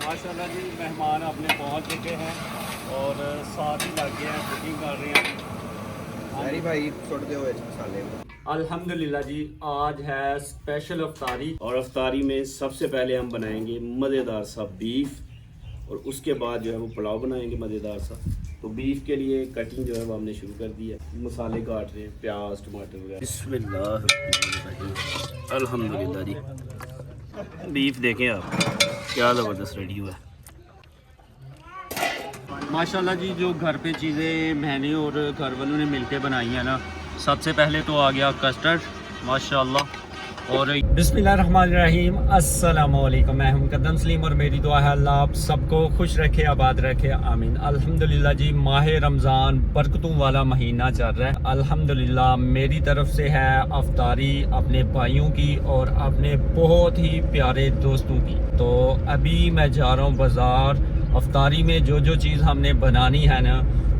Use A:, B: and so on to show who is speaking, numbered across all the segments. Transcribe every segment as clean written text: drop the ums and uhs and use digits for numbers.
A: माशाल्लाह जी मेहमान अपने पहुंच चुके हैं और साथ ही लग गए हैं, कुकिंग कर रहे हैं।
B: अरे भाई सुट दो मसाले
A: अल्हम्दुलिल्लाह जी, आज है स्पेशल अफ्तारी और अफ्तारी में सबसे पहले हम बनाएंगे मज़ेदार सा बीफ और उसके बाद जो है वो पुलाव बनाएंगे मज़ेदार सा। तो बीफ के लिए कटिंग जो है वो हमने शुरू कर दी है, मसाले काट रहे हैं, प्याज टमाटर वगैरह। बिस्मिल्लाह अल्हम्दुलिल्लाह जी, बीफ देखें आप क्या ज़बरदस्त रेडी हुआ है माशाल्लाह जी। जो घर पे चीज़ें मैंने और घर वालों ने मिलकर बनाई हैं ना, सबसे पहले तो आ गया कस्टर्ड माशाल्लाह। और बिस्मिल्लाहिर्रहमानिर्रहीम, अस्सलामु अलैकुम। मैं हूं कदम सलीम और मेरी दुआ है अल्लाह आप सबको खुश रखे, आबाद रखे, आमीन। अल्हम्दुलिल्लाह जी, माह रमज़ान बरकतों वाला महीना चल रहा है। अल्हम्दुलिल्लाह मेरी तरफ से है अफ्तारी अपने भाइयों की और अपने बहुत ही प्यारे दोस्तों की। तो अभी मैं जा रहा हूँ बाज़ार। अफ्तारी में जो जो चीज़ हमने बनानी है ना,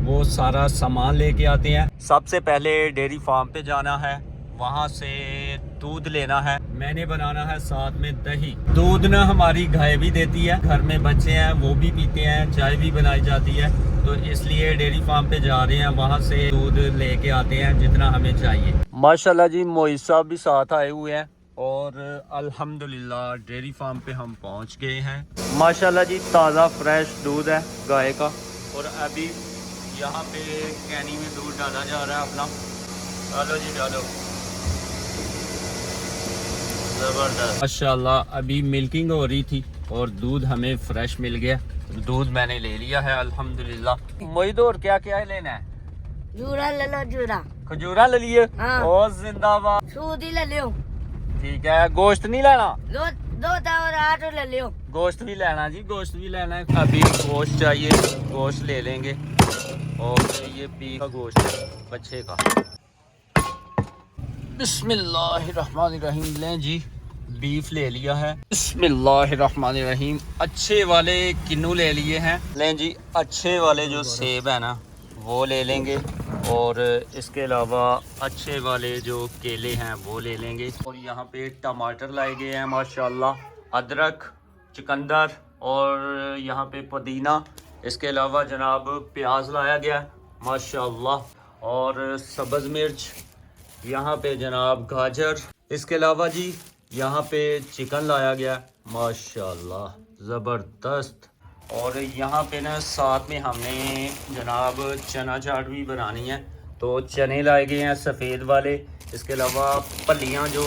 A: वो सारा सामान लेके आते हैं। सबसे पहले डेयरी फार्म पे जाना है, वहाँ से दूध लेना है, मैंने बनाना है साथ में दही। दूध ना हमारी गाय भी देती है, घर में बच्चे हैं वो भी पीते हैं, चाय भी बनाई जाती है। तो इसलिए डेयरी फार्म पे जा रहे हैं, वहाँ से दूध लेके आते हैं जितना हमें चाहिए। माशाल्लाह जी, मोइज साहब भी साथ आए हुए हैं और अल्हम्दुलिल्लाह डेयरी फार्म पे हम पहुँच गए हैं। माशाल्लाह जी, ताज़ा फ्रेश दूध है गाय का। और अभी यहाँ पे कैनी में दूध डाला जा रहा है अपना। डालो जी डालो, ज़बरदस्त माशाल्लाह। अभी मिल्किंग हो रही थी और दूध हमें फ्रेश मिल गया। दूध मैंने ले लिया है अल्हम्दुलिल्लाह। मोहित और क्या क्या लेना है?
C: जूरा ले लो, जूरा
A: खजूरा ले लिए।
C: हाँ।
A: और जिंदाबाद।
C: सूदी ले लियो।
A: ठीक है, गोश्त नहीं लेना?
C: दो और आटो ले लियो।
A: गोश्त भी लेना जी, गोश्त भी लेना है। अभी गोश्त चाहिए, गोश्त ले लेंगे। और ये बीफ का गोश्त है बच्चे का। बिस्मिल्लाहिर्रहमानिर्रहीम, लें जी बीफ ले लिया है। बिस्मिल्लाहिर्रहमानिर्रहीम, अच्छे वाले किन्नू ले लिए हैं। लें जी अच्छे वाले जो सेब है ना वो ले लेंगे और इसके अलावा अच्छे वाले जो केले हैं वो ले लेंगे। और यहाँ पे टमाटर लाए गए हैं माशाल्लाह, अदरक, चुकंदर और यहाँ पे पुदीना। इसके अलावा जनाब प्याज लाया गया माशाल्लाह और सब्ज़ मिर्च, यहाँ पे जनाब गाजर। इसके अलावा जी यहाँ पे चिकन लाया गया माशाल्लाह ज़बरदस्त। और यहाँ पे ना साथ में हमने जनाब चना चाट भी बनानी है, तो चने लाए गए हैं सफ़ेद वाले। इसके अलावा फलियाँ जो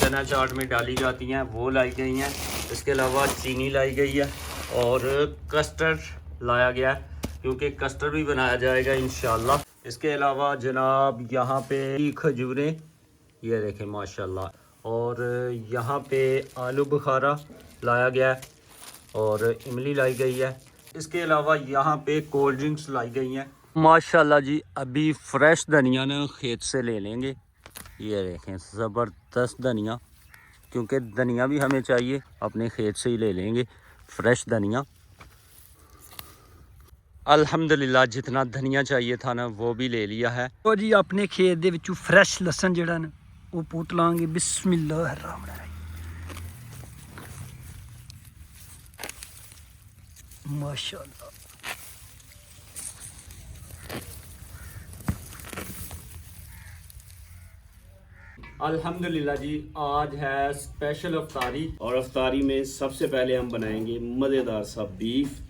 A: चना चाट में डाली जाती हैं वो लाई गई हैं। इसके अलावा चीनी लाई गई है और कस्टर्ड लाया गया है, क्योंकि कस्टर्ड भी बनाया जाएगा इंशाल्लाह। इसके अलावा जनाब यहाँ पे खजूरें, ये देखें माशाल्लाह। और यहाँ पे आलू बुखारा लाया गया है और इमली लाई गई है। इसके अलावा यहाँ पे कोल्ड ड्रिंक्स लाई गई हैं माशाल्लाह जी। अभी फ्रेश धनिया ना खेत से ले लेंगे, ये देखें ज़बरदस्त धनिया, क्योंकि धनिया भी हमें चाहिए, अपने खेत से ही ले लेंगे फ्रेश धनिया। अल्हम्दुलिल्लाह जितना धनिया चाहिए था ना वो भी ले लिया है।
D: तो जी अपने खेत दे विचों फ्रेश लसन जिहड़ा ना वो पुट लांगे। बिस्मिल्लाहिर्रहमानिर्रहीम, माशाअल्लाह।
A: अल्हम्दुलिल्लाह जी, आज है स्पेशल अफ्तारी और अफ्तारी में सबसे पहले हम बनाएंगे मज़ेदार सा बीफ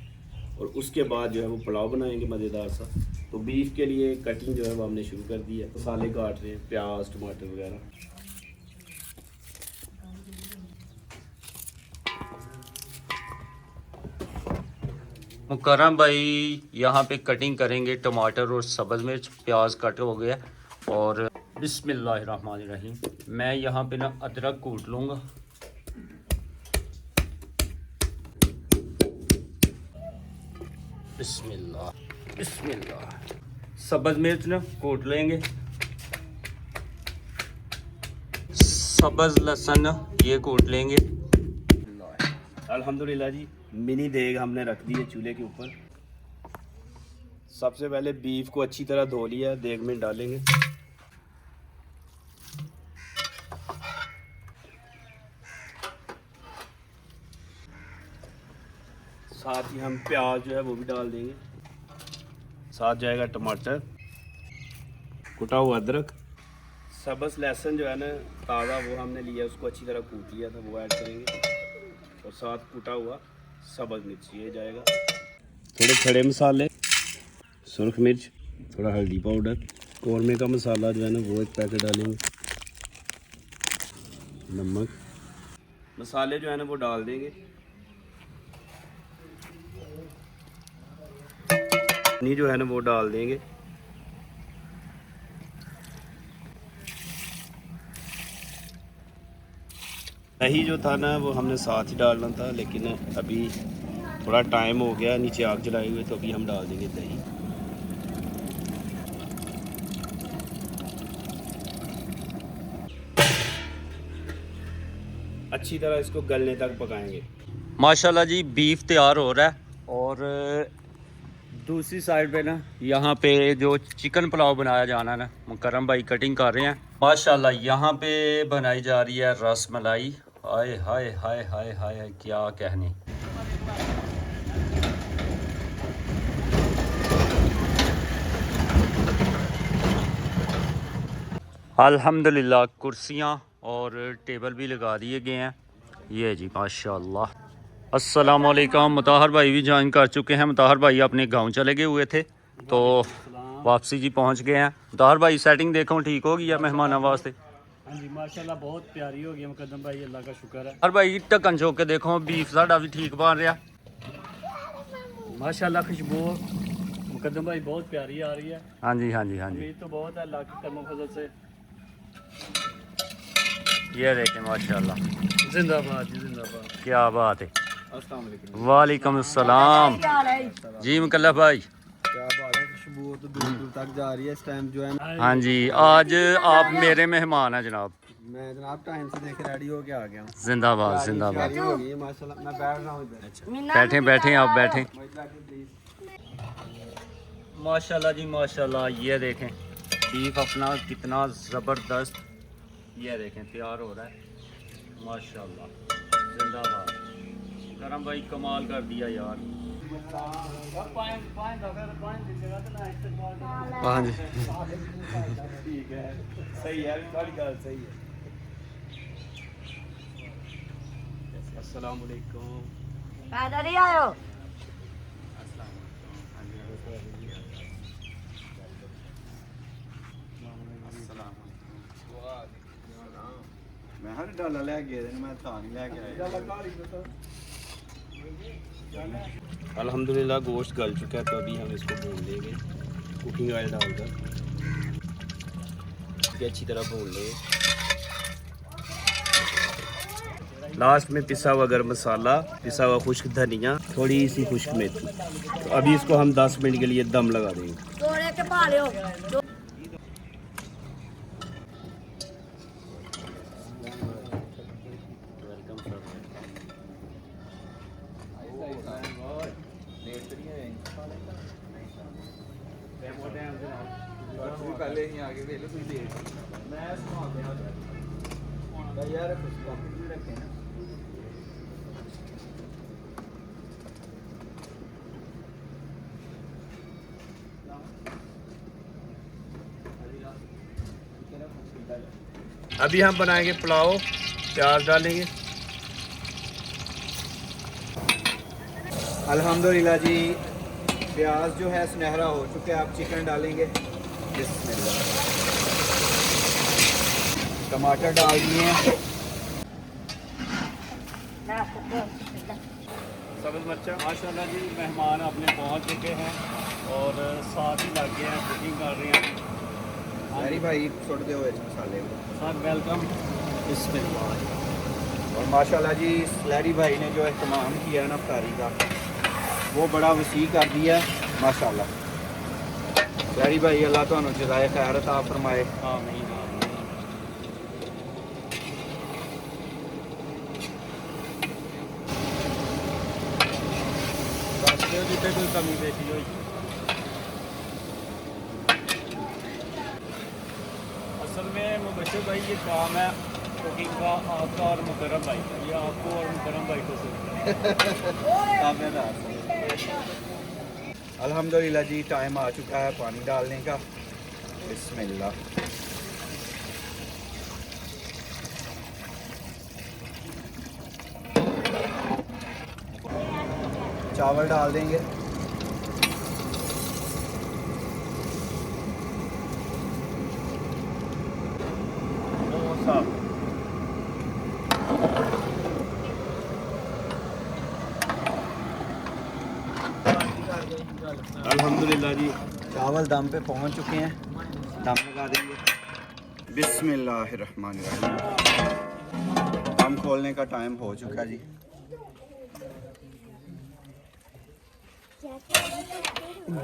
A: और उसके बाद जो है वो पुलाव बनाएंगे मज़ेदार सा। तो बीफ के लिए कटिंग जो है वो हमने शुरू कर दी है, मसाले काट रहे हैं, प्याज टमाटर वगैरह। मुकर्रम भाई यहाँ पे कटिंग करेंगे टमाटर और सब्ज़ मिर्च, प्याज कट हो गया। और बिस्मिल्लाहिर्रहमानिर्रहीम, मैं यहाँ पे ना अदरक कूट लूँगा। बिस्मिल्लाह बिस्मिल्लाह। सब्ज़ मिर्च ना कूट लेंगे, सब्ज़ लहसुन ये कूट लेंगे। अल्हम्दुलिल्लाह जी, मिनी देग हमने रख दी है चूल्हे के ऊपर। सबसे पहले बीफ को अच्छी तरह धो लिया, देग में डालेंगे।
E: साथ ही हम प्याज जो है वो भी डाल देंगे, साथ जाएगा टमाटर, कुटा हुआ अदरक, सब्ज़ लहसुन जो है ना ताज़ा वो हमने लिया, उसको अच्छी तरह कूट लिया था, वो ऐड करेंगे, और साथ कूटा हुआ सब्ज़ मिर्च ये जाएगा, थोड़े खड़े मसाले, सुरख मिर्च, थोड़ा हल्दी पाउडर, कौरमे का मसाला जो है ना वो एक पैकेट डालेंगे, नमक, मसाले जो है ना वो डाल देंगे, पानी जो है ना वो डाल देंगे, दही जो था ना वो हमने साथ ही डालना था, लेकिन अभी थोड़ा टाइम हो गया नीचे आग जलाए हुए, तो अभी हम डाल देंगे दही। अच्छी तरह इसको गलने तक पकाएंगे।
A: माशाल्लाह जी बीफ तैयार हो रहा है, और दूसरी साइड पे ना यहाँ पे जो चिकन पुलाव बनाया जाना है ना, मुकर्रम भाई कटिंग कर रहे हैं। माशाल्लाह यहाँ पे बनाई जा रही है रस मलाई। हाय हाय हाय हाय हाय, क्या कहने। अल्हम्दुलिल्लाह कुर्सियाँ और टेबल भी लगा दिए गए हैं। ये जी माशाल्लाह। अस्सलाम वालेकुम। मुताहर भाई भी ज्वाइन कर चुके हैं। मुताहर भाई अपने गांव चले गए हुए थे, तो वापसी जी पहुंच गए हैं। मुताहर भाई सेटिंग देखो ठीक हो गई है मेहमानों वास्ते?
E: हाँ जी माशाल्लाह बहुत प्यारी हो गई मुकद्दम भाई, अल्लाह का शुक्र है।
A: हर भाई ढक्कन चोक के देखो बीफ साडा भी ठीक बन रहा।
E: माशाल्लाह खुशबू मुकद्दम भाई बहुत प्यारी आ रही है।
A: हाँ जी हाँ जी हाँ जी।
E: उम्मीद तो बहुत है अल्लाह के करम फजल से।
A: ये देखें माशाल्लाह,
E: जिंदाबाद जी जिंदाबाद।
A: क्या बात है।
B: अस्सलाम वालेकुम।
A: वालेकुम अस्सलाम जी मुकल्लफ भाई।
B: क्या बात है, खुशबू तो दूर दूर तक जा रही है इस टाइम जो है।
A: हाँ जी आज आप मेरे मेहमान हैं जनाब।
B: मैं जनाब टाइम से देख रेडी होके आ गया हूँ।
A: जिंदाबाद जिंदाबाद।
B: तैयारी हो गई है माशाल्लाह। मैं बैठ रहा हूँ इधर। अच्छा
A: बैठे बैठे आप बैठे।
B: प्लीज।
A: माशाल्लाह जी माशाल्लाह। ये देखें बीफ अपना कितना ज़बरदस्त, ये देखें तैयार हो रहा है माशाल्लाह। जिंदाबाद। करम भाई कमाल कर दिया यार।
B: हाँ जी
E: ठीक है, सही है, बड़ी गल सही है। अस्सलाम वालेकुम।
C: पैदल ही आयो।
B: मैं हर डाला ले गए थे, मैं था नहीं लेके आया।
E: अल्हम्दुलिल्लाह गोश्त गल चुका है, तो अभी हम इसको भून लेंगे कुकिंग ऑयल डालकर। अच्छी तरह भून लेंगे। लास्ट में पिसा हुआ गरम मसाला, पिसा हुआ खुश्क धनिया, थोड़ी सी खुश्क मेथी। तो अभी इसको हम 10 मिनट के लिए दम लगा देंगे।
C: तोड़े के पा लियो।
B: पहले ही आगे वेले तुम देख मैं सुना दे यार कुछ कॉपी भी रखे ना।
E: अभी हम बनाएंगे पुलाव, प्याज डालेंगे।
B: अल्हम्दुलिल्लाह जी प्याज जो है सुनहरा हो चुके हैं। आप चिकन डालेंगे। बिस्मिल्लाह। टमाटर डाल दिए हैं।
E: सब्ज़ मिर्चा।
A: माशाल्लाह जी मेहमान अपने पहुंच चुके हैं और साथ ही लग गए हैं, कुकिंग कर रहे हैं।
B: अरे भाई छोड़ दे हुए मसाले को।
A: Sir welcome. बिस्मिल्लाह।
B: और माशाल्लाह जी लहरी भाई ने जो एहतमाम किया है ना अफ्तारी का, वो बड़ा वसी कर दिया माशाल्लाह। लहरी भाई अल्लाह तो जज़ाए खैर अता फरमाए।
A: आमीन आमीन। बस जितने कोई कमी पेशी हुई। असल में मुबशिर भाई ये काम है कुकिंग का आपका और मुकर्रम भाई का, ये आपको और मुकर्रम भाई को सिर्फ
B: ताबेदार। अल्हम्दुलिल्लाह जी टाइम आ चुका है पानी डालने का। बिस्मिल्लाह। चावल डाल देंगे।
E: अल्हम्दुलिल्लाह जी
B: चावल दम पे पहुंच चुके हैं, दम लगा देंगे। बिस्मिल्लाहिर्रहमानिर्रहीम। दम खोलने का टाइम हो चुका है जी।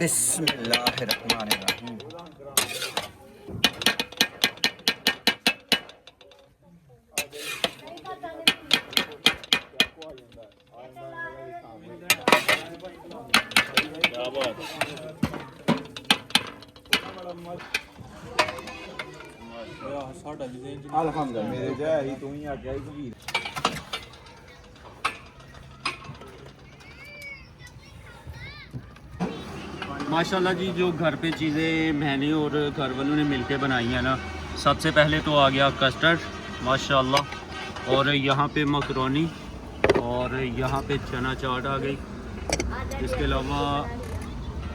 B: बिस्मिल्लाहिर्रहमानिर्रहीम।
E: क्या बात है।
B: अल्हम्दुलिल्लाह मेरे जय ही तू ही आ गया ही।
A: माशाल्लाह जी जो घर पे चीज़ें मैंने और घर वालों ने मिलके बनाई हैं ना, सबसे पहले तो आ गया कस्टर्ड माशाल्लाह, और यहाँ पे मकरोनी, और यहाँ पे चना चाट आ गई। इसके अलावा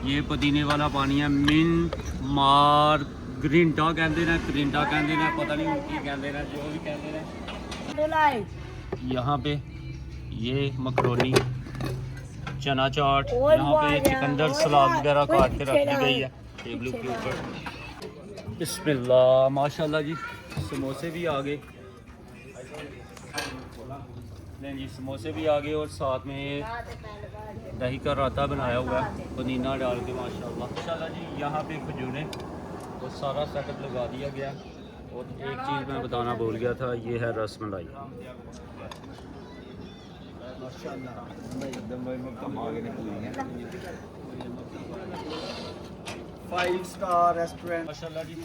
A: ये पुदीने वाला पानी है, मिंट मार ग्रीनटा कहते हैं, ग्रीनटा कहते हैं, पता नहीं उनकी कहते हैं, जो भी कहते हैं। यहाँ पे ये मकरोनी, चना चाट, यहाँ पे चिकंदर सलाद वगैरह काट के रख दी गई है टेबल के ऊपर। बिस्मिल्लाह माशाल्लाह जी। समोसे भी आ गए, नहीं जी समोसे भी आ गए, और साथ में दही का रायता बनाया हुआ है पुदीना डाल के माशाल्लाह जी। यहाँ पे खजूरें और सारा सेटअप लगा दिया गया। और एक चीज़ मैं बताना भूल गया था, ये है रसमलाई।
B: एकदम कमाल निकली है। 5 स्टार रेस्टोरेंट
A: माशाल्लाह जी।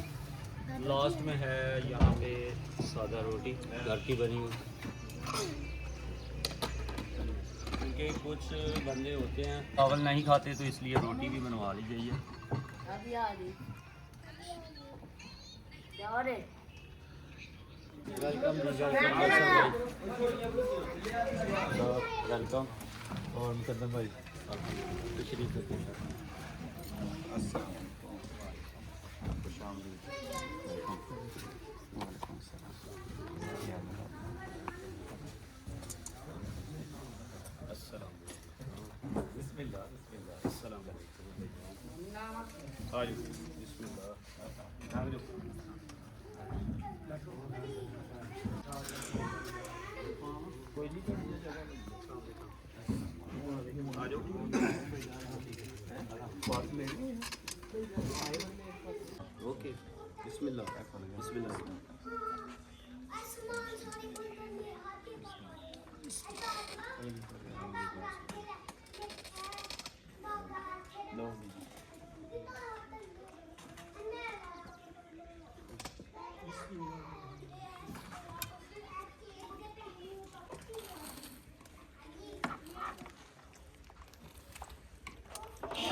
A: लास्ट में है यहाँ पे सादा रोटी घर की बनी हुई, क्योंकि कुछ बंदे होते हैं चावल नहीं खाते तो इसलिए रोटी भी बनवा ली गई है। Welcome welcome. और मुकद्दम भाई तशरीफ रखते हैं।
E: ओके बिस्मिल्लाह बिस्मिल्लाह।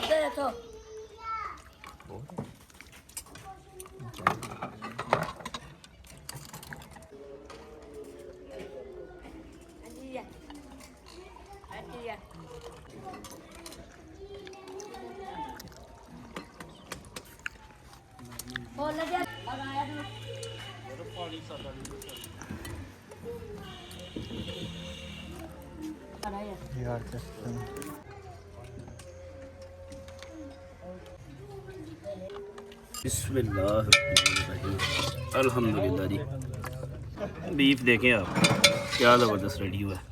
C: देखो और लगे और आया
B: यार
E: बिस्मिल्लाह। अल्हम्दुलिल्लाह जी। बीफ देखें आप क्या ज़बरदस्त रेडी हुआ है।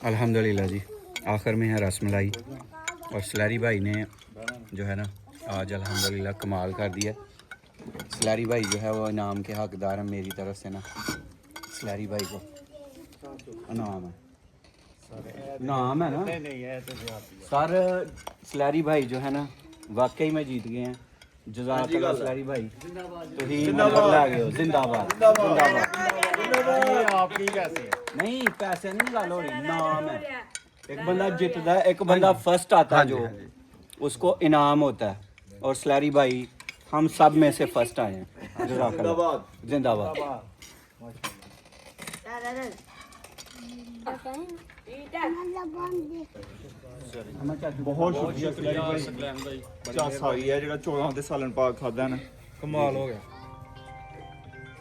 B: अल्हम्दुलिल्लाह जी। आखिर में है रसमलाई, और सलारी भाई ने जो है ना आज अल्हम्दुलिल्लाह कमाल कर दिया। सलारी भाई जो है वो इनाम के हकदार हैं मेरी तरफ से ना। सलारी भाई को इनाम है। नाम है ना
E: नहीं है तो
B: सर स्लैरी भाई जो है ना वाकई में जीत गए हैं जज़ाकल्लाह स्लैरी भाई ਤੁਸੀਂ ਨੰਬਰ ਲੈ ਗਏ ਹੋ ਜ਼ਿੰਦਾਬਾਦ
E: आपकी कैसे है
B: नहीं पैसे नहीं ਗੱਲ हो रही नाम है एक बंदा जीतता है एक बंदा फर्स्ट आता है जो उसको इनाम होता है और स्लैरी भाई हम सब में से फर्स्ट आए हैं जिंदाबाद जिंदाबाद
F: ਬਹੁਤ ਸ਼ੁਕਰੀਆ ਸਕਲੈਨ ਭਾਈ ਚਾਸਾ ਹੀ ਹੈ ਜਿਹੜਾ 14 ਦੇ ਸਾਲਨ ਪਾਕ ਖਾਦਾ ਨਾ ਕਮਾਲ ਹੋ ਗਿਆ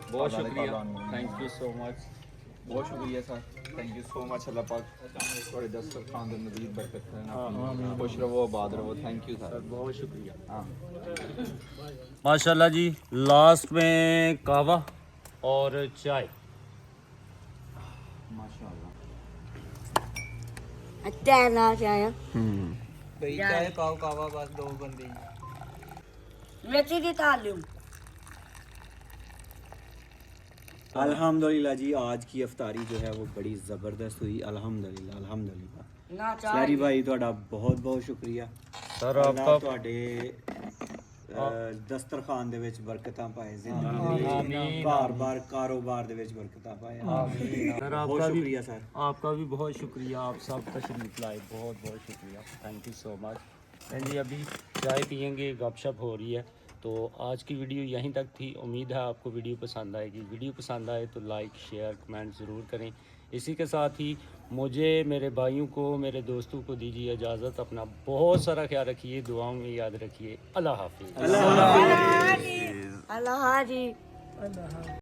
B: बहुत शुक्रिया थैंक यू सो मच
F: ਬਹੁਤ ਸ਼ੁਕਰੀਆ sir thank you so much Allah ਪਾਕ ਤੁਹਾਡੇ ਦਸਤਰਖਾਨ ਦੇ ਮਜ਼ੀਦ ਬਰਕਤ ਕਰਨ ਖੁਸ਼ ਰਹੋ ਆਬਾਦ ਰਹੋ ਥੈंक यू सर
E: बहुत शुक्रिया
A: माशाल्लाह जी लास्ट में कहवा और चाय
C: तैरना चाहे रची की तालीम
B: अल्हम्दुलिल्लाह जी आज की अफ्तारी जो है वो बड़ी ज़बरदस्त हुई अल्हम्दुलिल्लाह अल्हम्दुलिल्लाह
C: ना
B: स्लैरी भाई ਤੁਹਾਡਾ ਬਹੁਤ ਬਹੁਤ ਸ਼ੁਕਰੀਆ
A: सर
B: ਅੱਲਾਹ ਤੁਹਾਡੇ ਦਸਤਰਖਾਨ ਦੇ ਵਿੱਚ ਬਰਕਤਾਂ ਪਾਏ ਜ਼ਿੰਦਗੀ ਦੇ ਬਾਰ-ਬਾਰ ਕਾਰੋਬਾਰ ਦੇ ਵਿੱਚ ਬਰਕਤਾਂ ਪਾਏ ਆਮੀਨ
E: सर
B: बहुत
E: आपका भी
B: शुक्रिया सर
E: आपका भी बहुत शुक्रिया आप सब तशरीफ लाए बहुत बहुत शुक्रिया thank you so much and जी अभी चाय पियेंगे गपशप हो रही है तो आज की वीडियो यहीं तक थी उम्मीद है आपको वीडियो पसंद आएगी वीडियो पसंद आए तो लाइक शेयर कमेंट ज़रूर करें इसी के साथ ही मुझे मेरे भाइयों को मेरे दोस्तों को दीजिए इजाज़त अपना बहुत सारा ख्याल रखिए दुआओं में याद रखिए अल्लाह हाफिज़
C: अल्लाह हाजी